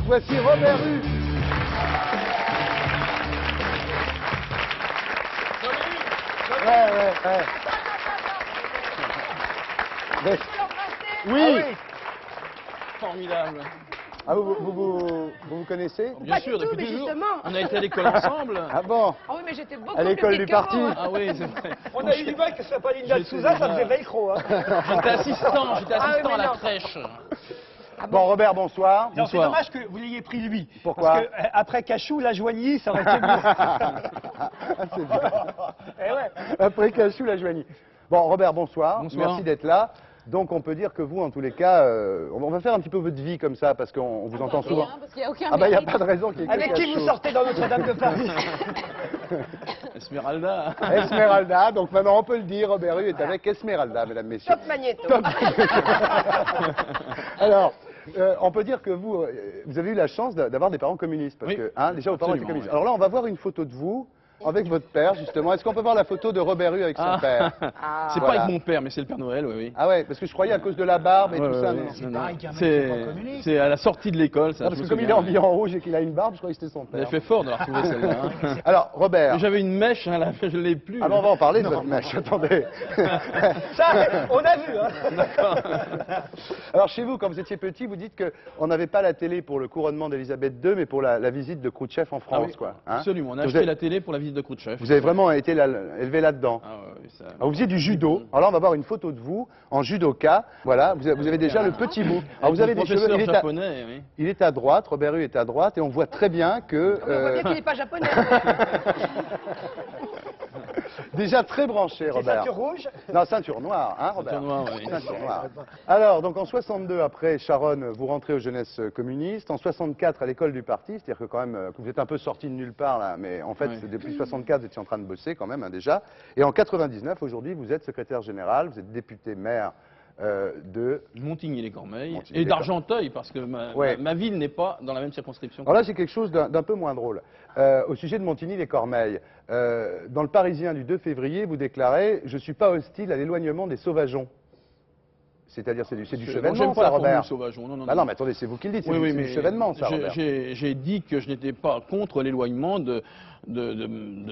Voici Robert Rue. Ouais. Oui. Formidable. Ah, vous connaissez? Bien Pas sûr, du tout, depuis mais toujours. justement. On a été à l'école ensemble. Ah bon? Ah oui, mais j'étais beaucoup À l'école plus du que parti. vous. Ah oui, c'est vrai. On a eu du mal que ce soit pas Linda de J'étais Souza, ça déjà- faisait velcro. Hein. J'étais assistant Ah oui, à mais la non. crèche. Bon, Robert, bonsoir. Non, c'est Bonsoir. dommage que vous l'ayez pris lui. Pourquoi? Parce que après Cachou, la Joigny, ça aurait été mieux. C'est bien. Eh ouais. Après Cachou, la Joigny. Bon, Robert, bonsoir. Bonsoir. Merci d'être là. Donc, on peut dire que vous, en tous les cas, on va faire un petit peu votre vie comme ça, parce qu'on vous entend souvent. Parce qu'il n'y a aucun Ah bah, il n'y a mérite. pas de raison qu'il y ait que Avec qui vous Cachou. sortez dans Notre-Dame de Paris? Esmeralda. Esmeralda, donc maintenant on peut le dire, Robert Rue est avec Esmeralda, mesdames, messieurs. Top magnéto. Alors, on peut dire que vous avez eu la chance d'avoir des parents communistes, parce Oui. que déjà vos parents étaient Absolument, communistes. oui. Alors là, on va voir une photo de vous avec votre père, justement. Est-ce qu'on peut voir la photo de Robert Rue avec son père? C'est Voilà. pas avec mon père, mais c'est le Père Noël, oui, oui. Ah ouais, parce que je croyais à cause de la barbe et Ouais, tout ouais, ça. ouais. Non, Non, pareil non. qu'un mec qui est pas communiste. C'est à la sortie de l'école, ça. parce je que me comme il est souviens. habillé en rouge et qu'il a une barbe, je croyais que c'était son Il a père. fait fort de la retrouver celle-là. Hein. Alors, Robert. Mais j'avais une mèche, hein, là, je l'ai plus. Ah bon, on va en parler de votre mèche, attendez. Ça, on a vu. Hein. Alors chez vous, quand vous étiez petit, vous dites qu'on n'avait pas la télé pour le couronnement d'Elisabeth II, mais pour la visite de Khrouchtchev en Ah France, oui, quoi. Hein. absolument. On a Vous acheté avez- la télé pour la visite de Khrouchtchev. Vous avez vraiment été élevé là-dedans. Ah ouais, oui, ça... Alors, vous faisiez du judo. Alors là, on va voir une photo de vous en judoka. Voilà, vous avez déjà le petit bout. Alors vous avez des cheveux. professeur japonais, oui. Il est à droite, Robert Rue est à droite, et on voit très bien que On voit bien qu'il n'est pas japonais. déjà très branché, C'est Robert. ceinture rouge. Non, ceinture noire, hein, Robert. Ceinture noire, oui. Ceinture noire. Alors, donc en 62, après Charonne, vous rentrez aux jeunesses communistes. En 64, à l'école du parti, c'est-à-dire que quand même, que vous êtes un peu sorti de nulle part là, mais en fait, Oui. depuis 64, vous étiez en train de bosser quand même, hein, déjà. Et en 99, aujourd'hui, vous êtes secrétaire général, vous êtes député maire de... Montigny-les-Cormeilles Montigny-les-Cormeilles. et d'Argenteuil, parce que Ouais. ma ville n'est pas dans la même circonscription. Alors là, c'est quelque chose d'un peu moins drôle. Au sujet de Montigny-les-Cormeilles, dans le Parisien du 2 février, vous déclarez « Je ne suis pas hostile à l'éloignement des sauvageons ». C'est-à-dire, c'est du Moi, chevènement, j'aime pas ça, la formule Robert. sauvageon. Non, non, Bah non, mais attendez, c'est vous qui le dites, c'est Oui, du mais chevènement, ça, Robert. j'ai dit que je n'étais pas contre l'éloignement de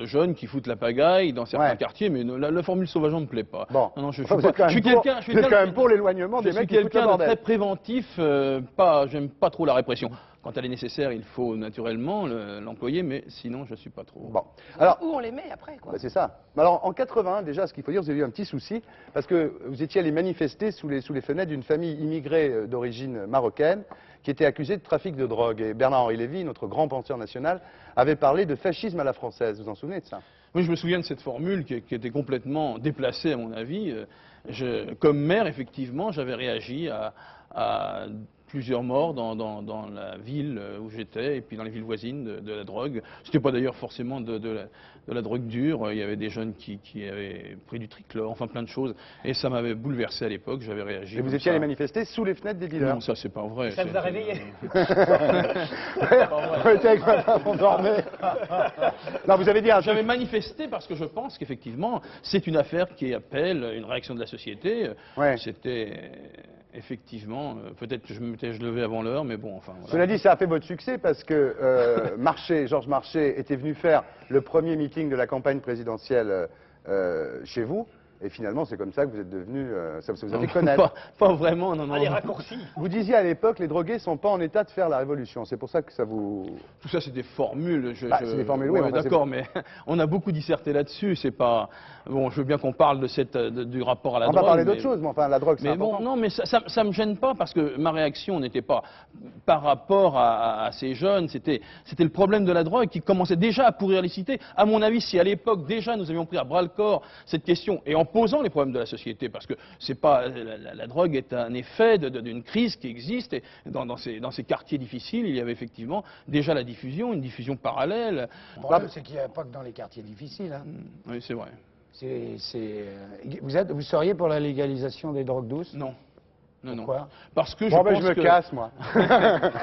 jeunes qui foutent la pagaille dans certains Ouais. quartiers, mais la formule sauvageon ne me plaît pas. Bon, Non, non, je Enfin, suis vous êtes quand pas- je suis même pour- quelqu'un, je suis vous êtes quand quelqu'un- même pour l'éloignement je des suis mecs qui foutent le quelqu'un de bordel. très préventif, j'aime pas trop la répression. Quand elle est nécessaire, il faut naturellement l'employer, mais sinon, je suis pas trop. Bon, alors, Où on les met après, quoi. bah, c'est ça. Mais alors, en 81, déjà, ce qu'il faut dire, vous avez eu un petit souci, parce que vous étiez allé manifester sous les fenêtres d'une famille immigrée d'origine marocaine, qui était accusée de trafic de drogue. Et Bernard-Henri Lévy, notre grand penseur national, avait parlé de fascisme à la française. Vous vous en souvenez de ça? Oui, je me souviens de cette formule qui était complètement déplacée, à mon avis. Comme maire, effectivement, j'avais réagi à plusieurs morts dans la ville où j'étais et puis dans les villes voisines de la drogue. C'était pas d'ailleurs forcément de la drogue dure. Il y avait des jeunes qui avaient pris du trichlore, enfin plein de choses. Et ça m'avait bouleversé à l'époque. J'avais réagi. Et vous comme étiez allé ça. manifester sous les fenêtres des dealers. Non, ça c'est pas vrai. Ça vous a réveillé. On était avec ma femme, on dormait. Non, vous avez dit un truc. J'avais manifesté parce que je pense qu'effectivement, c'est une affaire qui appelle une réaction de la société. Ouais. C'était effectivement, peut-être que je me m'étais levé avant l'heure, mais bon, enfin. Voilà. Cela dit, ça a fait votre succès parce que Georges Marchais était venu faire le premier meeting de la campagne présidentielle chez vous. Et finalement, c'est comme ça que vous êtes devenu, ça vous a fait connaître. Pas vraiment, non, non. Ah, les raccourcis. Vous disiez à l'époque, les drogués sont pas en état de faire la révolution. C'est pour ça que ça vous... Tout ça, c'est des formules. Bah, c'est des formules, oui, Ouais, enfin, d'accord, mais on a beaucoup disserté là-dessus. C'est pas. Bon, je veux bien qu'on parle du rapport à la On drogue. va parler mais- d'autre chose, mais enfin, la drogue, c'est Mais bon, important. non, mais ça me gêne pas parce que ma réaction n'était pas par rapport à ces jeunes, c'était le problème de la drogue qui commençait déjà à pourrir les cités. À mon avis, si à l'époque déjà nous avions pris à bras le corps cette question et en posant les problèmes de la société, parce que c'est pas la drogue est un effet d'une crise qui existe et dans ces quartiers difficiles, il y avait effectivement déjà la diffusion, une diffusion parallèle. Le problème, c'est qu'il n'y a pas que dans les quartiers difficiles. Hein. Oui, c'est vrai. Vous seriez pour la légalisation des drogues douces? Non. Non, non. Pourquoi? Parce que Bon, ben, pense je me que... casse, moi.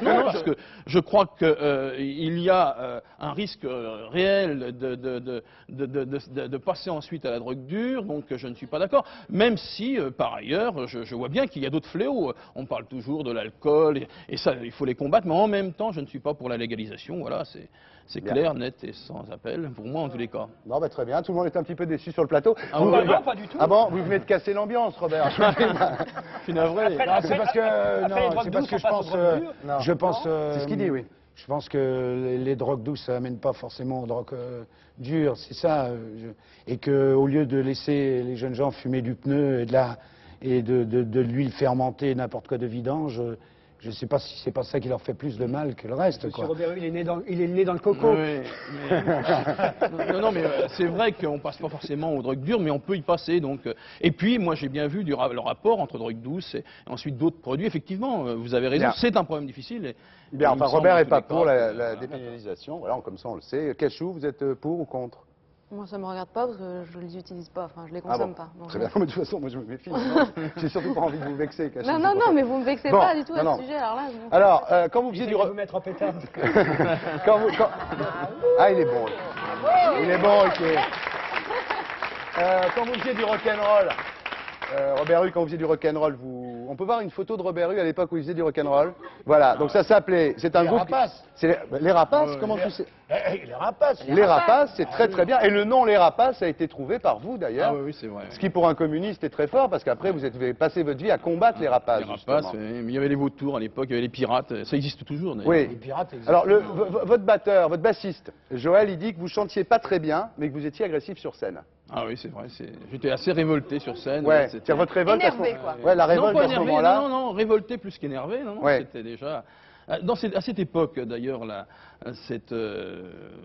Non, parce que je crois qu'il y a un risque réel de passer ensuite à la drogue dure, donc je ne suis pas d'accord. Même si, par ailleurs, je vois bien qu'il y a d'autres fléaux. On parle toujours de l'alcool, et ça, il faut les combattre, mais en même temps, je ne suis pas pour la légalisation. Voilà, c'est Bien. clair, net et sans appel, pour moi en tous les cas. Non, bah, très bien. Tout le monde est un petit peu déçu sur le plateau. Ah, Vous- ouais, non, pas du tout. Ah bon, vous venez de casser l'ambiance, Robert. Je suis navré. Après, Non, c'est parce que après les non, drogues c'est parce douces, que on je passe aux pense, drogues dures. Non. je pense, C'est ce qu'il dit, oui. Je pense que les drogues douces, ça amène pas forcément aux drogues dures, c'est ça. Et que au lieu de laisser les jeunes gens fumer du pneu et de l'huile fermentée, n'importe quoi de vidange, je ne sais pas si c'est pas ça qui leur fait plus de mal que le reste, Monsieur quoi. Robert, il est né dans le coco. Oui, non, mais c'est vrai qu'on passe pas forcément aux drogues dures, mais on peut y passer. Donc, et puis, moi, j'ai bien vu le rapport entre drogues douces et ensuite d'autres produits. Effectivement, vous avez raison, Bien. c'est un problème difficile. Bien, il me enfin, semble, Robert en n'est tous pas les pour cas, la voilà. dépénalisation. Voilà, comme ça, on le sait. Cachou, vous êtes pour ou contre? Moi, ça me regarde pas parce que je les utilise pas, enfin, je les Ah consomme bon. pas. Donc, Très bien. Mais de toute façon, moi, je me méfie. Non, j'ai surtout pas envie de vous vexer, Cachou. Non, non, non, mais vous me vexez Bon, pas du tout à non, ce sujet, alors là, je m'en fous. Alors, quand vous faisiez Il du... va vous mettre en pétard. Ah, il est bon. Il est bon, ok. Quand vous faisiez du rock'n'roll, Robert Hue, quand vous faisiez du rock'n'roll, on peut voir une photo de Robert Hue à l'époque où il faisait du rock'n'roll. Voilà, donc ça s'appelait, c'est un Les groupe... Rapaces. C'est les Rapaces, comment tu sais? Les rapaces. Les Rapaces, c'est très très bien. Et le nom Les Rapaces a été trouvé par vous d'ailleurs. Ah oui, oui, c'est vrai. Ce qui pour un communiste est très fort parce qu'après vous avez passé votre vie à combattre les Rapaces. Les rapaces, justement. oui, mais il y avait les vautours à l'époque, il y avait les pirates, ça existe toujours d'ailleurs. Oui. Les pirates existent. Alors, votre batteur, votre bassiste, Joël, il dit que vous chantiez pas très bien, mais que vous étiez agressif sur scène. Ah oui, c'est vrai, j'étais assez révolté sur scène. Ouais, c'était- c'est votre révolte à ce Énervé, moment- quoi. Ouais, la Non, révolte pas à ce énervé, moment-là. non, non, révolté plus qu'énervé, non, non, Ouais. c'était déjà... à cette époque, d'ailleurs, cette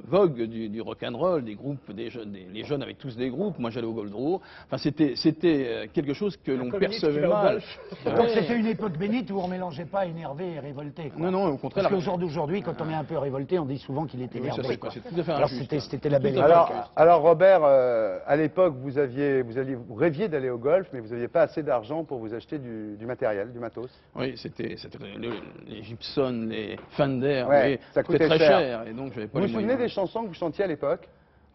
vogue du rock'n'roll, des groupes, les jeunes avaient tous des groupes, moi j'allais au Goldrow, enfin c'était quelque chose que l'on communiste qui percevait va au mal. golf. Ouais. Donc c'était une époque bénite où on mélangeait pas énervé et révolté, quoi. Non, non, au contraire... Parce qu'au jour d'aujourd'hui, quand on est un peu révolté, on dit souvent qu'il est Oui, ça, énervé, c'est quoi. c'est tout à fait Alors injuste. c'était la belle Tout à époque. fait. Alors Robert, à l'époque, vous rêviez d'aller au golf, mais vous n'aviez pas assez d'argent pour vous acheter du matériel, du matos. Oui, c'était les Gibson, les Fender, Ouais, oui, ça coûtait très cher. cher. Et donc, j'avais pas Vous vous les souvenez moyens. des chansons que vous chantiez à l'époque?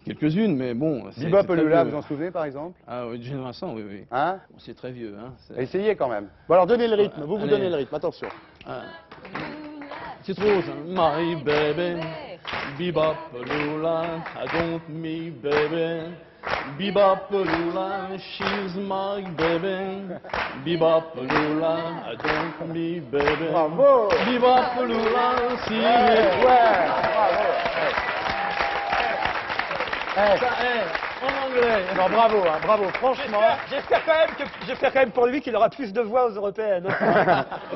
Quelques-unes, mais bon... c'est Bebop très Lula, vieux. vous en souvenez par exemple? Ah oui, Gene Vincent, oui, oui. Hein? Bon, c'est très vieux, hein. c'est- Essayez quand même. Bon alors donnez le rythme, vous Allez. donnez le rythme, attention. Ah. C'est trop, ça. My baby, bebop lula, I don't me baby. Bebop lula, she's my baby. Bebop lula, I don't me baby. Bravo! Bebop lula, see Ouais, ouais, bravo. ça est en anglais. Non, bravo, hein, bravo, franchement. J'espère quand même pour lui qu'il aura plus de voix aux européennes.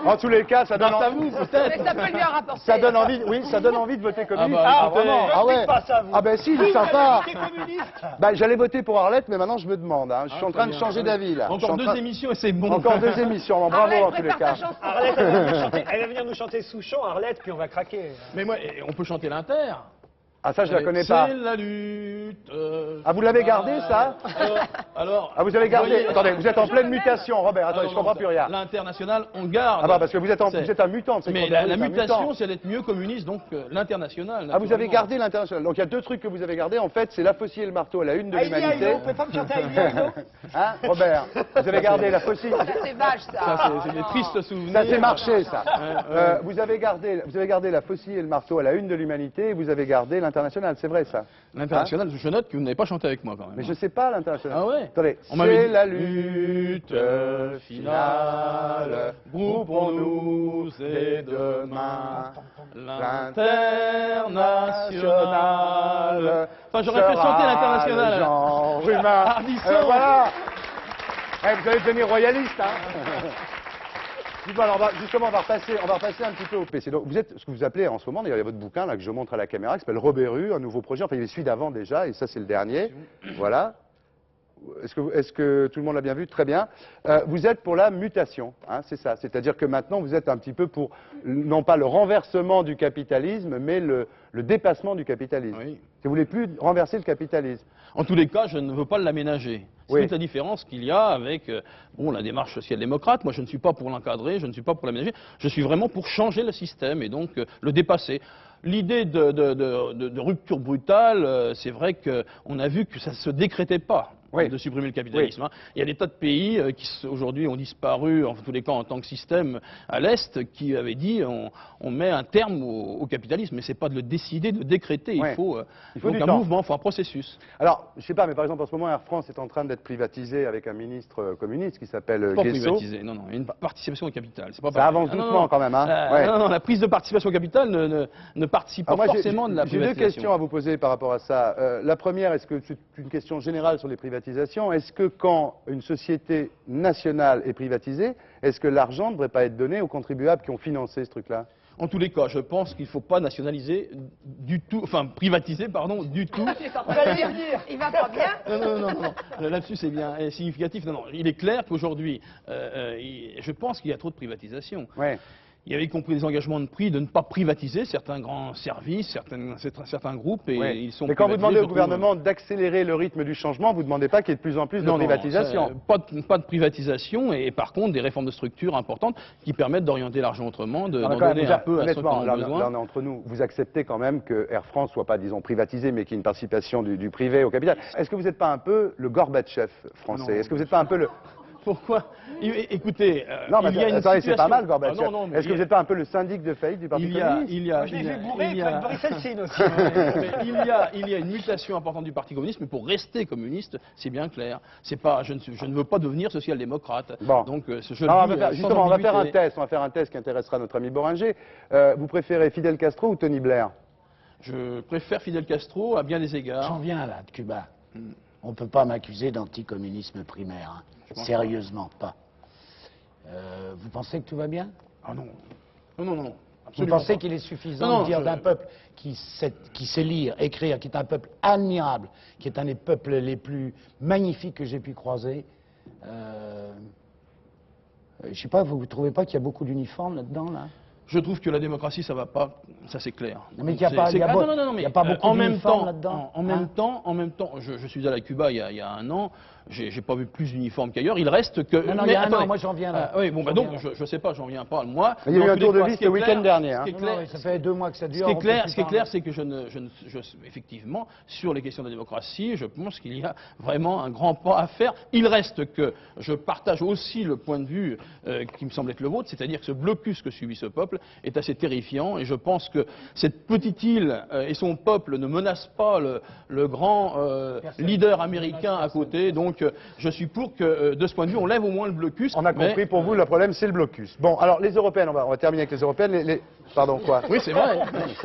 En tous les cas, ça donne, Grâce à vous, peut-être. Mais ça peut lui en rapporter. ça donne envie, oui, ça donne envie de voter communiste. Ah bah, Ah, écoutez, vraiment, ah ouais. pas ça, vous. Ah ben si, il est sympa. T'es communiste. Bah, j'allais voter pour Arlette, mais maintenant je me demande. Hein. Je suis Ah, en train de très changer bien. d'avis là. Je suis Encore en deux train- émissions et c'est bon. Encore deux émissions. Bon, bravo Arlette, en tous les prépare cas. ta chanson. Arlette, elle va venir nous chanter Souchon, Arlette, puis on va craquer. Mais moi, on peut chanter l'inter. Ah ça, je la connais pas. C'est la lutte. Ah, vous l'avez gardé, ça Alors. Ah, vous avez gardé. voyez- Attendez, vous êtes en pleine mutation, Robert. Attendez, Ah, je non, comprends non, plus rien. L'international, on garde. Ah bah parce que vous êtes un mutant. c'est Mais quoi, la c'est un mutation, mutant. c'est d'être mieux communiste, donc l'international. Ah, vous avez naturellement. gardé l'international. Donc il y a deux trucs que vous avez gardés. En fait, c'est la faucille et le marteau à la une de Aïe, aïe, l'humanité. aïe, on peut pas me chanter Aïe, aïe, aïe. Hein, Robert? Vous avez gardé la faucille. Ça, c'est vache, Ça, ça. c'est des tristes souvenirs. Ça s'est marché, ça. ouais. Vous avez gardé la faucille et le marteau à la une de l'humanité. Et vous avez gardé l'international. C'est vrai, ça. L'international, je note que vous n'avez pas chanté avec moi quand même. Mais je sais pas l'international. Ah ouais. Attendez. On m'avait C'est dit- la lutte finale. Groupons-nous et demain. L'international. Enfin, j'aurais fait chanter l'international. Le genre humain. Ardisson. Voilà. Eh, vous allez devenir royaliste, hein. Dites-moi, alors, justement, on va repasser un petit peu au PC. Donc, vous êtes ce que vous appelez en ce moment, d'ailleurs, il y a votre bouquin là, que je montre à la caméra, qui s'appelle Robert Hue, un nouveau projet. Enfin, il y avait celui d'avant déjà, et ça, c'est le dernier. Voilà. Est-ce que tout le monde l'a bien vu? Très bien. Vous êtes pour la mutation, hein, c'est ça. C'est-à-dire que maintenant, vous êtes un petit peu pour, non pas le renversement du capitalisme, mais le dépassement du capitalisme. Oui. Vous ne voulez plus renverser le capitalisme. En tous les cas, je ne veux pas l'aménager. C'est Oui. toute la différence qu'il y a avec bon, la démarche social-démocrate. Moi, je ne suis pas pour l'encadrer, je ne suis pas pour l'aménager. Je suis vraiment pour changer le système et donc le dépasser. L'idée de rupture brutale, c'est vrai qu'on a vu que ça ne se décrétait pas. Oui. De supprimer le capitalisme. Hein. Il y a des tas de pays qui aujourd'hui ont disparu, en tous les cas en tant que système à l'Est, qui avaient dit on met un terme au capitalisme. Mais ce n'est pas de le décider, de le décréter. Ouais. Il faut du un temps. mouvement, il faut un processus. Alors, je sais pas, mais par exemple, en ce moment, Air France est en train d'être privatisé avec un ministre communiste qui s'appelle Pas Guesso. privatisé, non, non, il y a une participation au capital. C'est pas Ça pareil. avance Ah, non, doucement non, quand même, hein. Ouais. non, non, la prise de participation au capital ne participe pas Alors moi, forcément de la j'ai privatisation. deux questions à vous poser par rapport à ça. La première, est-ce que c'est une question générale sur les privatisations? Est-ce que quand une société nationale est privatisée, est-ce que l'argent ne devrait pas être donné aux contribuables qui ont financé ce truc-là? En tous les cas, je pense qu'il ne faut pas nationaliser du tout, enfin privatiser, pardon, du tout. Il va pas bien. Non. Là-dessus, c'est bien significatif. Non, il est clair qu'aujourd'hui, je pense qu'il y a trop de privatisation. Ouais. Il y avait y compris des engagements de prix de ne pas privatiser certains grands services, certains groupes, et Ouais. ils sont Mais quand vous privatisés, demandez je au trouve. gouvernement d'accélérer le rythme du changement, vous ne demandez pas qu'il y ait de plus en plus de privatisation. Pas de privatisation, et par contre des réformes de structure importantes qui permettent d'orienter l'argent autrement, d'en Alors, quand même, donner un peu à ceux qui en honnêtement, ont là, besoin. on est entre nous. Vous acceptez quand même que Air France soit pas, disons, privatisé, mais qu'il y ait une participation du privé au capital. Est-ce que vous n'êtes pas un peu le Gorbatchev français? Non. Est-ce que vous n'êtes pas un peu le... Pourquoi? Écoutez, Non, il y a une attendez, c'est pas situation- mal, Gorbatchev. Ah, non, mais Est-ce que vous n'êtes pas un peu le syndic de faillite du Parti il y a, communiste? il y a, Moi, je l'ai il y a- vu bourré il y avec a- Boris Helsin aussi. Mais il y a une mutation importante du Parti communiste, mais pour rester communiste, c'est bien clair. C'est pas, je ne veux pas devenir social-démocrate. Bon. Donc, je Non, le dis, justement, sans on va faire un ambiguïté. test. On va faire un test qui intéressera notre ami Boringer. Vous préférez Fidel Castro ou Tony Blair? Je préfère Fidel Castro à bien des égards. J'en viens là, de Cuba. On ne peut pas m'accuser d'anticommunisme primaire. Hein. Je pense Sérieusement, pas. Vous pensez que tout va bien? Ah non. Non. Vous Absolument pensez pas. qu'il est suffisant Non, de dire je- d'un peuple qui sait lire, écrire, qui est un peuple admirable, qui est un des peuples les plus magnifiques que j'ai pu croiser? Je sais pas, vous ne trouvez pas qu'il y a beaucoup d'uniformes là-dedans, là? Je trouve que la démocratie, ça va pas, ça c'est clair. Non, mais il y a pas- il y a Ah, beau- non, mais il y a pas beaucoup en même d'uniformes temps, là-dedans, en hein même temps, je suis allé à Cuba il y a un an. J'ai pas vu plus d'uniformes qu'ailleurs. Il reste que. Non, mais il y a un attendez. an, moi j'en viens là. Oui, bon, bah J'en donc, viens là. je sais pas, j'en viens pas. Moi. Il y a eu dans un tous tour les de cas, vis ce qui est le week-end clair- dernier, ce hein. qui est Non, clair- mais ça fait 2 mois que ça dure. Ce qui est on peut clair, plus ce qui est parler. clair, c'est que effectivement, sur les questions de démocratie, je pense qu'il y a vraiment un grand pas à faire. Il reste que je partage aussi le point de vue qui me semble être le vôtre, c'est-à-dire que ce blocus que subit ce peuple est assez terrifiant, et je pense que cette petite île et son peuple ne menacent pas le grand leader américain à côté. Donc, je suis pour que, de ce point de vue, on lève au moins le blocus. On a mais- compris, pour vous, le problème, c'est le blocus. Bon, alors, les Européennes, on va terminer avec les Européennes. Pardon, quoi? Oui, c'est vrai.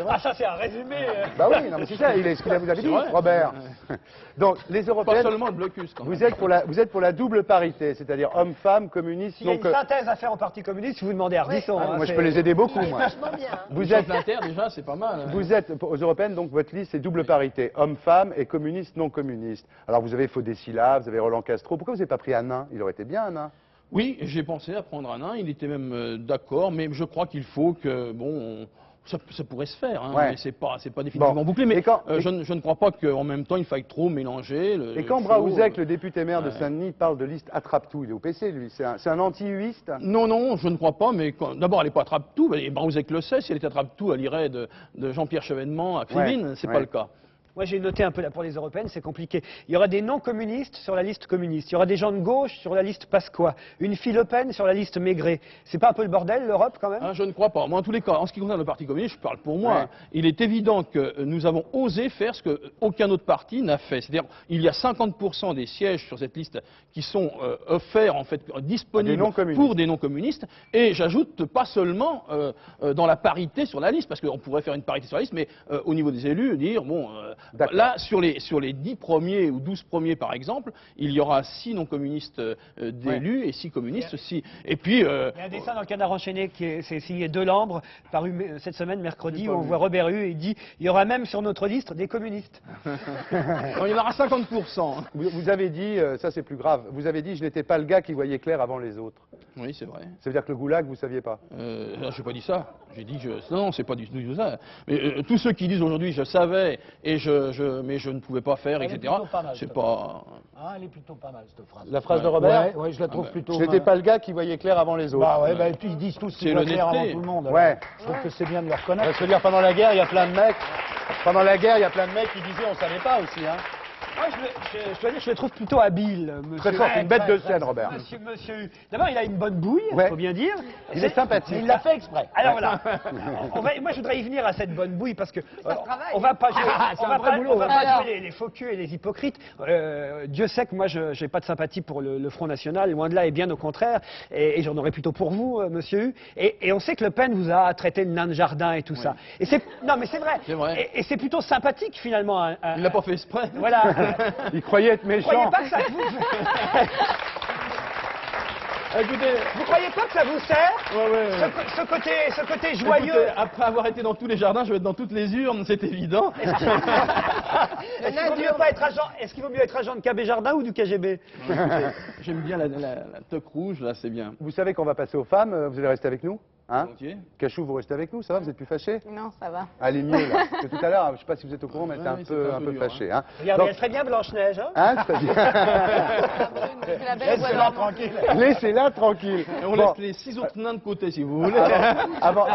Ah, ça, c'est un résumé. Bah oui, non, mais c'est ça, ce qu'il vous avait dit, vrai. Robert. Donc, les Pas Européennes, seulement le blocus, quand même. vous êtes pour la double parité, c'est-à-dire hommes-femmes, communistes. S'il y a Donc, une synthèse à faire au Parti communiste, vous demandez à Ardisson. ah, hein, moi, je c'est- peux les aider beaucoup, moi. Vachement bien. hein. Vous Vous êtes êtes, l'inter, déjà, c'est pas mal. vous êtes, aux Européennes, donc, votre liste, c'est double parité. Hommes-femmes et communistes, non communistes. Alors, vous avez Faudé-Sylla, vous avez Roland Castro. Pourquoi vous n'avez pas pris un nain? Il aurait été bien, un nain. Oui, j'ai pensé à prendre un nain, il était même d'accord, mais je crois qu'il faut que, bon, ça pourrait se faire, hein, Ouais. mais c'est pas définitivement Bon. bouclé. Mais Et quand- je ne crois pas qu'en même temps il faille trop mélanger. Et quand Braouzek, le député maire de Saint-Denis, parle de liste attrape-tout, il est au PC, lui. C'est un anti-huiste. Non, je ne crois pas, mais d'abord elle n'est pas attrape-tout, et Braouzek le sait, si elle était attrape-tout, elle irait de Jean-Pierre Chevènement à Krivine, Ouais, c'est ouais. pas le cas. Moi, j'ai noté un peu là pour les européennes, c'est compliqué. Il y aura des non-communistes sur la liste communiste. Il y aura des gens de gauche sur la liste Pasqua. Une fille Le Pen sur la liste Maigret. C'est pas un peu le bordel, l'Europe, quand même? Ah, je ne crois pas. Moi, en tous les cas, en ce qui concerne le Parti communiste, je parle pour moi. Ouais. Hein. Il est évident que nous avons osé faire ce qu'aucun autre parti n'a fait. C'est-à-dire, il y a 50% des sièges sur cette liste qui sont offerts, en fait, disponibles non-communistes. pour des non-communistes. Et j'ajoute pas seulement dans la parité sur la liste, parce qu'on pourrait faire une parité sur la liste, mais au niveau des élus, dire, bon, D'accord. là, sur les 10 premiers ou 12 premiers, par exemple, il y aura 6 non-communistes d'élus et 6 communistes. Et puis, Il y a un dessin dans le Canard enchaîné c'est signé Delambre, paru cette semaine, mercredi, où on voit Robert Hue et il dit il y aura même sur notre liste des communistes. non, il y en aura 50%. Vous avez dit, ça c'est plus grave, vous avez dit je n'étais pas le gars qui voyait clair avant les autres. Oui, c'est vrai. Ça veut dire que le goulag, vous ne saviez pas? Je n'ai pas dit ça. J'ai dit que non, c'est pas du tout ça. Mais tous ceux qui disent aujourd'hui je savais et mais je ne pouvais pas faire, Elle est etc. plutôt pas mal, C'est cette pas. Ah, elle est plutôt pas mal, cette phrase. La phrase de Robert? Ouais, je la trouve plutôt... Je n'étais pas le gars qui voyait clair avant les autres. Bah ouais, bah, ils disent tous C'est qu'ils voient clair avant l'honnêteté. tout le monde. Ouais. Je trouve que c'est bien de le On reconnaître. va se dire, pendant la guerre, il y a plein de mecs. Pendant la guerre, il y a plein de mecs qui disaient on savait pas aussi. Hein. Moi, je dois dire que je le trouve plutôt habile, monsieur. Très fort, c'est une bête de scène, Robert. Monsieur. D'abord, il a une bonne bouille, il Ouais. faut bien dire. Il est sympathique. Il l'a fait exprès. Alors voilà. Moi, je voudrais y venir à cette bonne bouille parce que travaille. on va pas jouer, c'est un vrai boulot, on va hein. pas Alors. jouer les faux culs et les hypocrites. Dieu sait que moi, je n'ai pas de sympathie pour le Front National, loin de là, et bien au contraire. Et j'en aurais plutôt pour vous, monsieur Hu. Et on sait que Le Pen vous a traité de nain de jardin et tout ça. Et non, mais c'est vrai. C'est vrai. Et c'est plutôt sympathique finalement. Il l'a pas fait exprès. Voilà. Il croyait être Vous croyez méchant. pas que ça vous... Écoutez, Vous croyez pas que ça vous sert ce côté joyeux. écoutez, après avoir été dans tous les jardins, je vais être dans toutes les urnes, c'est évident. Est-ce qu'il vaut mieux être agent de KB Jardin ou du KGB? J'aime bien la toque rouge, là, c'est bien. Vous savez qu'on va passer aux femmes. Vous allez rester avec nous, hein? Volontiers. Cachou, vous restez avec nous, ça va? Vous êtes plus fâché? Non, ça va. Elle est mieux là. Parce que tout à l'heure, je ne sais pas si vous êtes au courant, mais elle était Oui, un c'était peu dur, fâchée. Hein. Regardez, Donc- elle serait bien Blanche-Neige. Hein Hein, très bien. C'est la belle Laissez-la tranquille. Laissez-la tranquille. Et on Bon, laisse les 6 autres nains de côté, si vous voulez. avant-